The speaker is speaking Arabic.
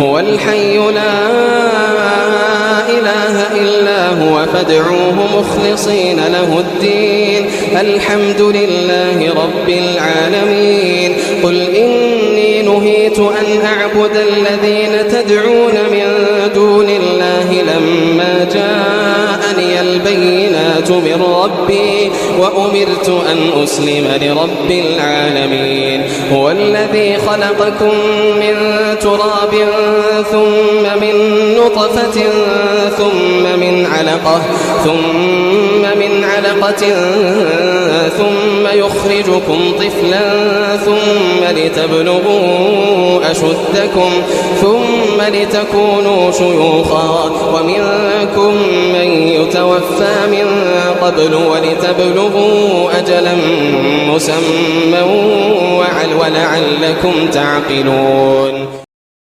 هو الحي لا إله إلا هو فادعوه مخلصين له الدين الحمد لله رب العالمين قل إني نهيت أن أعبد الذين تدعون من دون الله لما جاءني البينات من ربي وأمرت أن أسلم لرب العالمين هو الذي خلقكم من تراب ثم من نطفة ثم من علقة ثم يخرجكم طفلا ثم لتبلغوا أشدكم ثم لتكونوا شيوخا ومنكم من يتوفى من قبل ولتبلغوا أجلا مسمى ولعلكم تعقلون